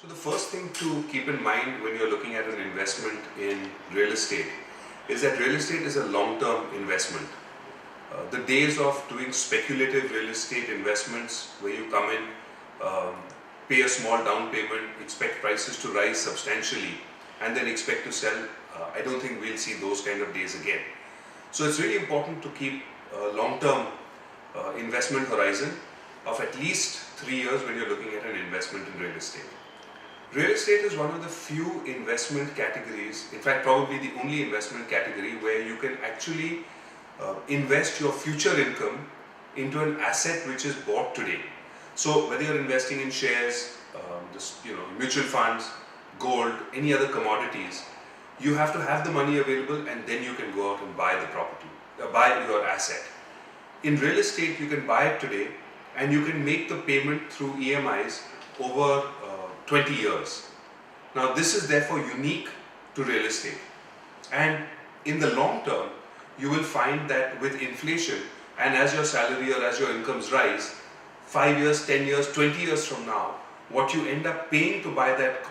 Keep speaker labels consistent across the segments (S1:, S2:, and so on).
S1: So the first thing to keep in mind when you're looking at an investment in real estate is that real estate is a long-term investment. The days of doing speculative real estate investments where you come in, pay a small down payment, expect prices to rise substantially and then expect to sell, I don't think we'll see those kind of days again. So it's really important to keep a long-term investment horizon of at least 3 years when you're looking at an investment in real estate. Real estate is one of the few investment categories, in fact probably the only investment category where you can actually invest your future income into an asset which is bought today. So whether you're investing in shares, mutual funds, gold, any other commodities, you have to have the money available and then you can go out and buy the property, buy your asset. In real estate you can buy it today and you can make the payment through EMIs over 20 years. Now this is therefore unique to real estate, and in the long term you will find that with inflation and as your salary or as your incomes rise, 5 years, 10 years, 20 years from now, what you end up paying to buy that,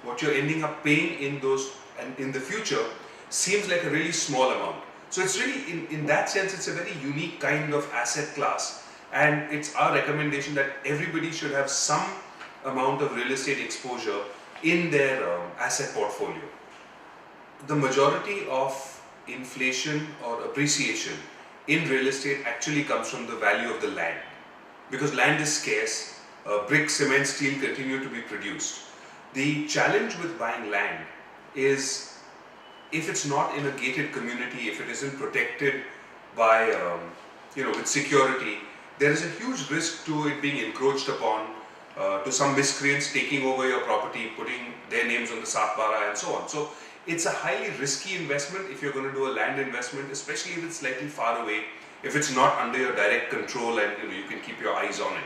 S1: what you're ending up paying in those and in the future seems like a really small amount. So it's really, in that sense, it's a very unique kind of asset class, and it's our recommendation that everybody should have some amount of real estate exposure in their asset portfolio. The majority of inflation or appreciation in real estate actually comes from the value of the land, because land is scarce. Brick, cement, steel continue to be produced. The challenge with buying land is if it's not in a gated community, if it isn't protected by with security, there is a huge risk to it being encroached upon, to some miscreants taking over your property, putting their names on the Satbara and so on. So it's a highly risky investment if you're going to do a land investment, especially if it's slightly far away, if it's not under your direct control and you can keep your eyes on it.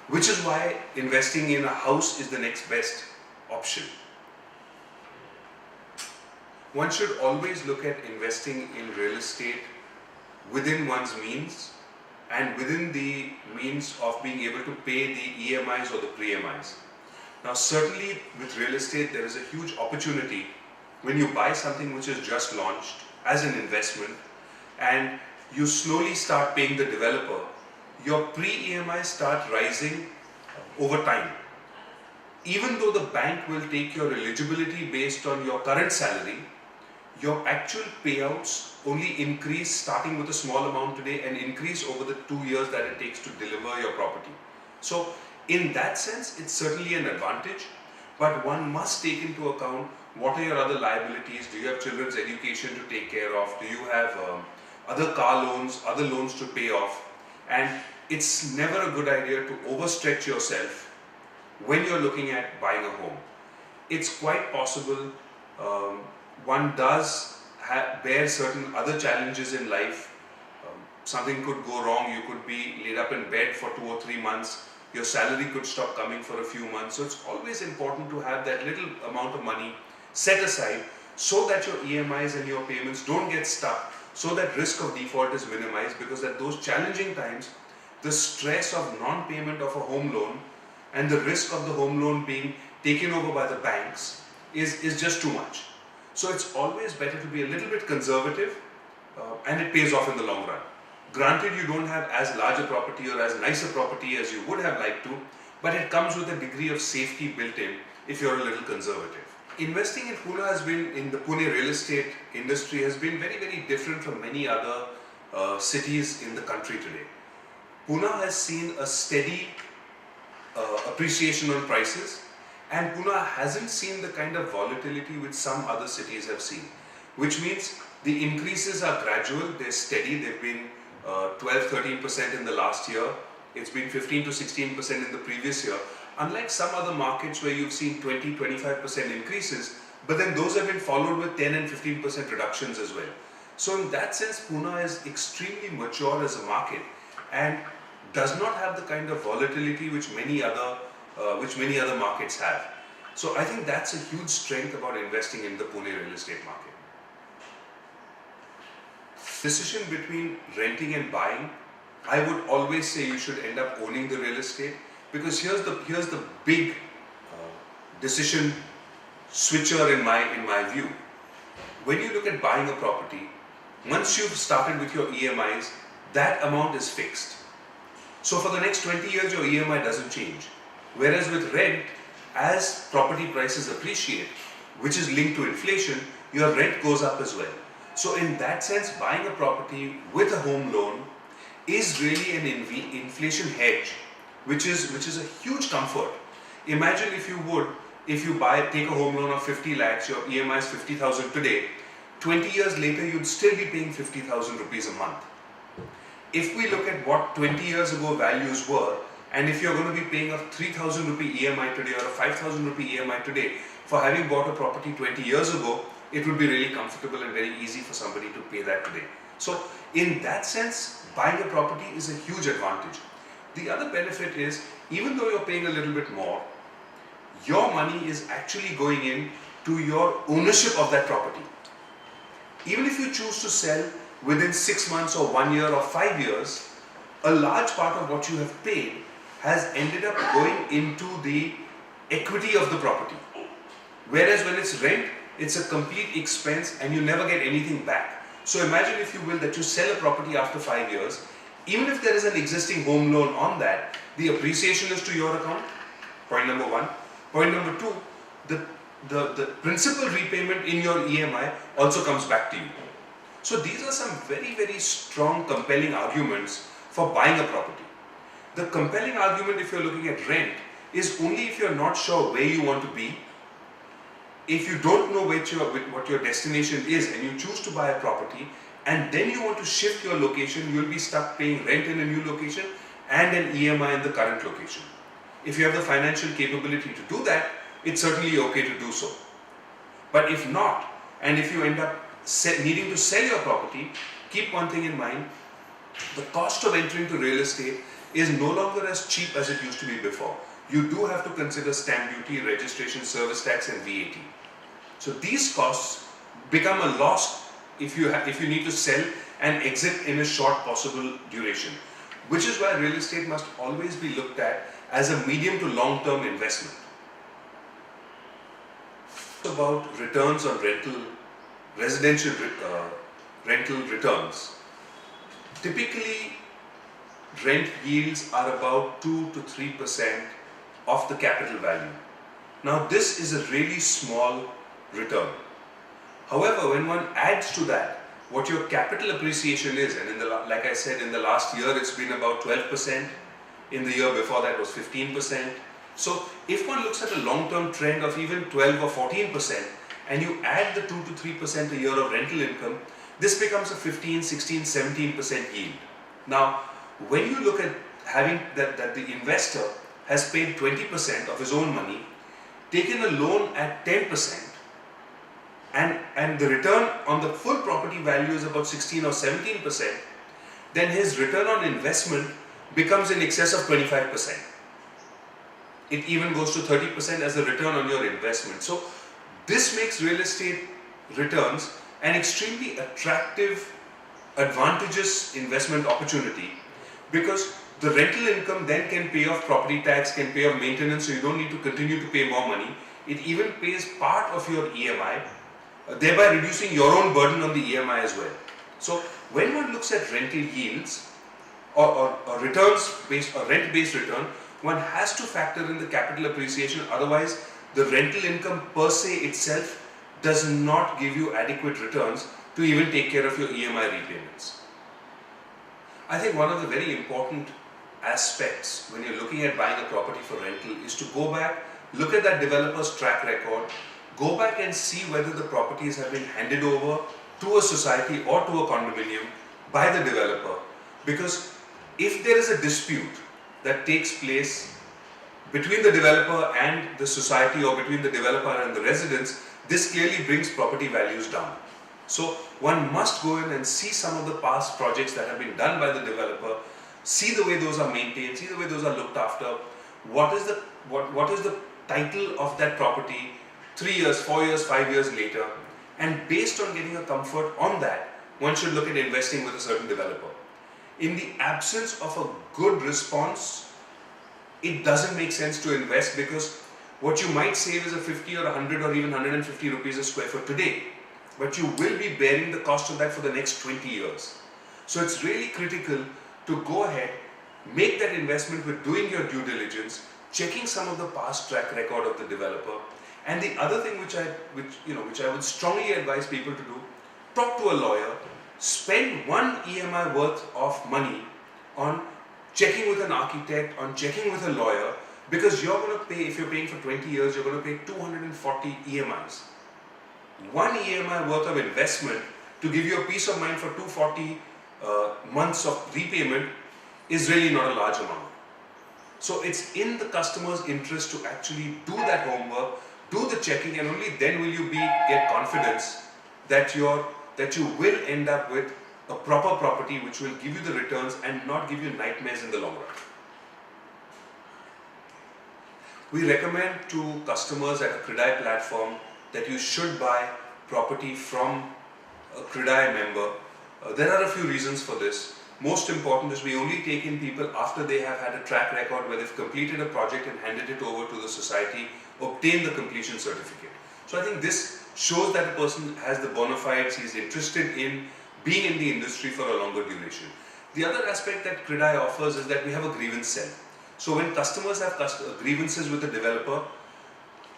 S1: Which is why investing in a house is the next best option. One should always look at investing in real estate within one's means and within the means of being able to pay the EMIs or the pre-EMIs. Now certainly with real estate there is a huge opportunity when you buy something which is just launched as an investment and you slowly start paying the developer, your pre-EMIs start rising over time. Even though the bank will take your eligibility based on your current salary, your actual payouts only increase starting with a small amount today and increase over the 2 years that it takes to deliver your property. So in that sense, it's certainly an advantage, but one must take into account what are your other liabilities. Do you have children's education to take care of? Do you have other car loans, other loans to pay off? And it's never a good idea to overstretch yourself when you're looking at buying a home. It's quite possible one does bear certain other challenges in life. Something could go wrong, you could be laid up in bed for 2 or 3 months, your salary could stop coming for a few months. So it's always important to have that little amount of money set aside so that your EMIs and your payments don't get stuck, so that risk of default is minimized, because at those challenging times, the stress of non-payment of a home loan and the risk of the home loan being taken over by the banks is just too much. So it's always better to be a little bit conservative and it pays off in the long run. Granted, you don't have as large a property or as nice a property as you would have liked to, but it comes with a degree of safety built in if you're a little conservative. Investing in Pune has been, in the Pune real estate industry, has been very, very different from many other cities in the country today. Pune has seen a steady appreciation on prices, and Pune hasn't seen the kind of volatility which some other cities have seen, which means the increases are gradual, they're steady. They've been 12-13% in the last year. It's been 15 to 16% in the previous year. Unlike some other markets where you've seen 20-25% increases, but then those have been followed with 10 and 15% reductions as well. So in that sense, Pune is extremely mature as a market and does not have the kind of volatility which many other markets have. So I think that's a huge strength about investing in the Pune real estate market. Decision between renting and buying, I would always say you should end up owning the real estate, because here's the big decision switcher in my view. When you look at buying a property, once you've started with your EMIs, that amount is fixed. So for the next 20 years, your EMI doesn't change. Whereas with rent, as property prices appreciate, which is linked to inflation, your rent goes up as well. So in that sense, buying a property with a home loan is really an inflation hedge, which is a huge comfort. Imagine if you take a home loan of 50 lakhs, your EMI is 50,000 today, 20 years later you'd still be paying 50,000 rupees a month. If we look at what 20 years ago values were, and if you're going to be paying a 3,000 rupee EMI today or a 5,000 rupee EMI today for having bought a property 20 years ago, it would be really comfortable and very easy for somebody to pay that today. So in that sense, buying a property is a huge advantage. The other benefit is, even though you're paying a little bit more, your money is actually going in to your ownership of that property. Even if you choose to sell within 6 months or 1 year or 5 years, a large part of what you have paid has ended up going into the equity of the property. Whereas when it's rent, it's a complete expense and you never get anything back. So imagine, if you will, that you sell a property after 5 years, even if there is an existing home loan on that, the appreciation is to your account. Point number one. Point number two, the principal repayment in your EMI also comes back to you. So these are some very, very strong, compelling arguments for buying a property. The compelling argument, if you're looking at rent, is only if you're not sure where you want to be. If you don't know what your destination is and you choose to buy a property and then you want to shift your location, you'll be stuck paying rent in a new location and an EMI in the current location. If you have the financial capability to do that, it's certainly okay to do so. But if not, and if you end up needing to sell your property, keep one thing in mind: the cost of entering to real estate is no longer as cheap as it used to be before. You do have to consider stamp duty, registration, service tax and VAT. So these costs become a loss if you need to sell and exit in a short possible duration, which is why real estate must always be looked at as a medium to long term investment. About returns on residential rental returns. Typically, rent yields are about 2 to 3% of the capital value. Now this is a really small return. However, when one adds to that what your capital appreciation is, and like I said, in the last year it's been about 12%, in the year before that was 15%. So if one looks at a long-term trend of even 12 or 14% and you add the 2 to 3% a year of rental income, this becomes a 15, 16, 17% yield. Now, when you look at having that the investor has paid 20% of his own money, taken a loan at 10%, and the return on the full property value is about 16 or 17%, then his return on investment becomes in excess of 25%. It even goes to 30% as a return on your investment. So this makes real estate returns an extremely attractive, advantageous investment opportunity, because the rental income then can pay off property tax, can pay off maintenance, so you don't need to continue to pay more money. It even pays part of your EMI, thereby reducing your own burden on the EMI as well. So when one looks at rental yields or returns based or rent based return, one has to factor in the capital appreciation. Otherwise, the rental income per se itself does not give you adequate returns to even take care of your EMI repayments. I think one of the very important aspects when you're looking at buying a property for rental is to go back, look at that developer's track record, go back and see whether the properties have been handed over to a society or to a condominium by the developer. Because if there is a dispute that takes place between the developer and the society, or between the developer and the residents, this clearly brings property values down. So one must go in and see some of the past projects that have been done by the developer, see the way those are maintained, see the way those are looked after, what is the title of that property 3 years, 4 years, 5 years later, and based on getting a comfort on that, one should look at investing with a certain developer. In the absence of a good response, it doesn't make sense to invest, because What you might save is a 50 or 100 or even 150 rupees a square foot today, but you will be bearing the cost of that for the next 20 years. So it's really critical to go ahead, make that investment with doing your due diligence, checking some of the past track record of the developer. And the other thing which I would strongly advise people to do, talk to a lawyer, spend one EMI worth of money on checking with an architect, on checking with a lawyer, because you're going to pay, if you're paying for 20 years, you're going to pay 240 EMIs. One EMI worth of investment to give you a peace of mind for 240 months of repayment is really not a large amount. So it's in the customer's interest to actually do that homework, do the checking, and only then will you get confidence that you will end up with a proper property which will give you the returns and not give you nightmares in the long run. We recommend to customers at a CREDAI platform that you should buy property from a CREDAI member. There are a few reasons for this. Most important is we only take in people after they have had a track record where they've completed a project and handed it over to the society, obtained the completion certificate. So I think this shows that a person has the bona fides, he's interested in being in the industry for a longer duration. The other aspect that CREDAI offers is that we have a grievance cell. So when customers have grievances with the developer,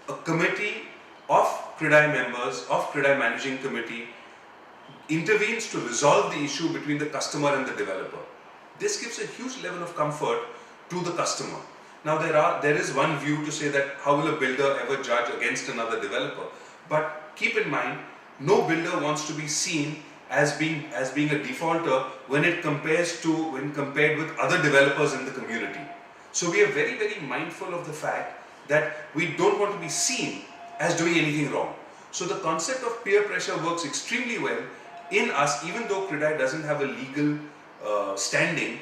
S1: a committee of CREDAI members, of CREDAI managing committee, intervenes to resolve the issue between the customer and the developer. This gives a huge level of comfort to the customer. Now there is one view to say that how will a builder ever judge against another developer? But keep in mind, no builder wants to be seen as being a defaulter when compared with other developers in the community. So we are very, very mindful of the fact that we don't want to be seen as doing anything wrong. So the concept of peer pressure works extremely well in us, even though CREDAI doesn't have a legal standing.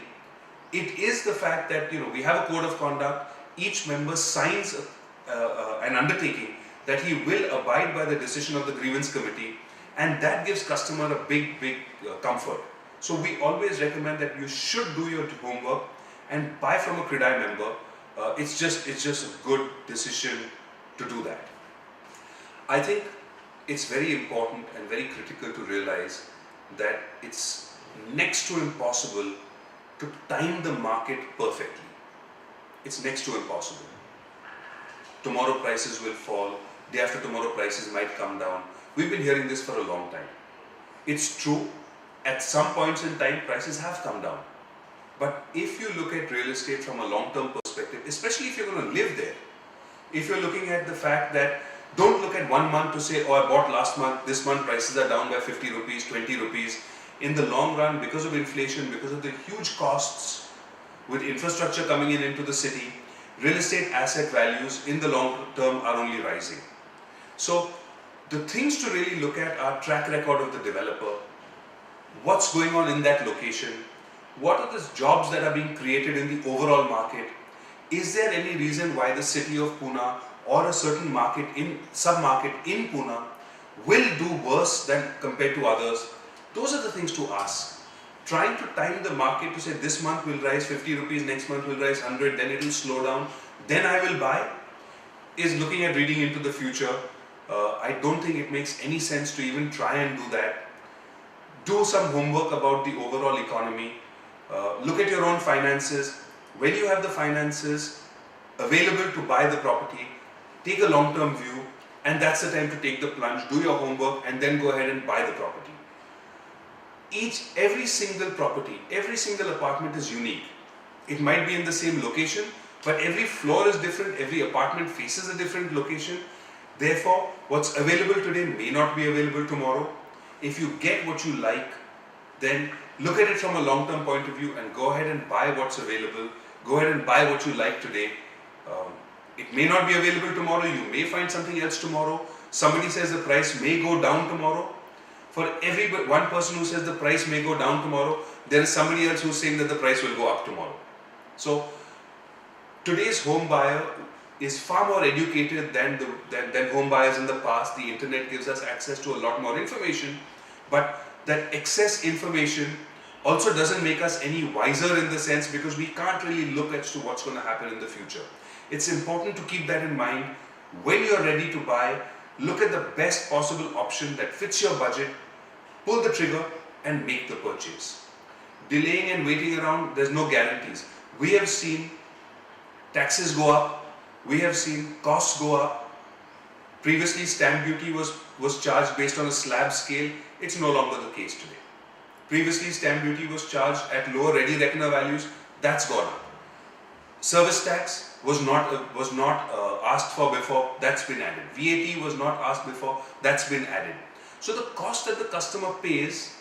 S1: It is the fact that we have a code of conduct. Each member signs an undertaking that he will abide by the decision of the grievance committee, and that gives customer a big comfort. So we always recommend that you should do your homework and buy from a CREDAI member. It's just a good decision to do that. I think it's very important and very critical to realize that it's next to impossible to time the market perfectly. It's next to impossible. Tomorrow prices will fall, day after tomorrow prices might come down. We've been hearing this for a long time. It's true, at some points in time prices have come down. But if you look at real estate from a long-term perspective, especially if you're going to live there, if you're looking at the fact that don't look at 1 month to say, oh, I bought last month, this month prices are down by 50 rupees, 20 rupees. In the long run, because of inflation, because of the huge costs with infrastructure coming into the city, real estate asset values in the long term are only rising. So the things to really look at are track record of the developer, what's going on in that location, what are the jobs that are being created in the overall market, is there any reason why the city of Pune or a certain sub-market in Pune will do worse than compared to others. Those are the things to ask. Trying to time the market to say this month will rise 50 rupees, next month will rise 100, then it will slow down, then I will buy, is looking at reading into the future. I don't think it makes any sense to even try and do that. Do some homework about the overall economy. Look at your own finances. When you have the finances available to buy the property, take a long-term view, and that's the time to take the plunge, do your homework, and then go ahead and buy the property. Every single property, every single apartment is unique. It might be in the same location, but every floor is different, every apartment faces a different location. Therefore, what's available today may not be available tomorrow. If you get what you like, then look at it from a long-term point of view and go ahead and buy what's available. Go ahead and buy what you like today. It may not be available tomorrow, you may find something else tomorrow. Somebody says the price may go down tomorrow. For every one person who says the price may go down tomorrow, there is somebody else who's saying that the price will go up tomorrow. So today's home buyer is far more educated than home buyers in the past. The internet gives us access to a lot more information, but that excess information also doesn't make us any wiser in the sense, because we can't really look as to what's going to happen in the future. It's important to keep that in mind When you're ready to buy, look at the best possible option that fits your budget, pull the trigger and make the purchase. Delaying and waiting around, there's no guarantees. We have seen taxes go up, we have seen costs go up. Previously, stamp duty was charged based on a slab scale. It's no longer the case today. Previously, stamp duty was charged at lower ready reckoner values. That's gone up. Service tax was not asked for before. That's been added. VAT was not asked before. That's been added. So the cost that the customer pays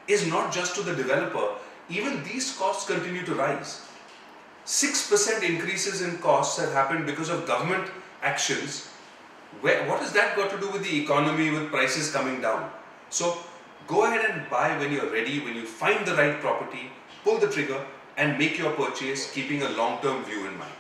S1: is not just to the developer. Even these costs continue to rise. 6% increases in costs have happened because of government actions. What has that got to do with the economy, with prices coming down? So go ahead and buy when you're ready, when you find the right property, pull the trigger and make your purchase keeping a long-term view in mind.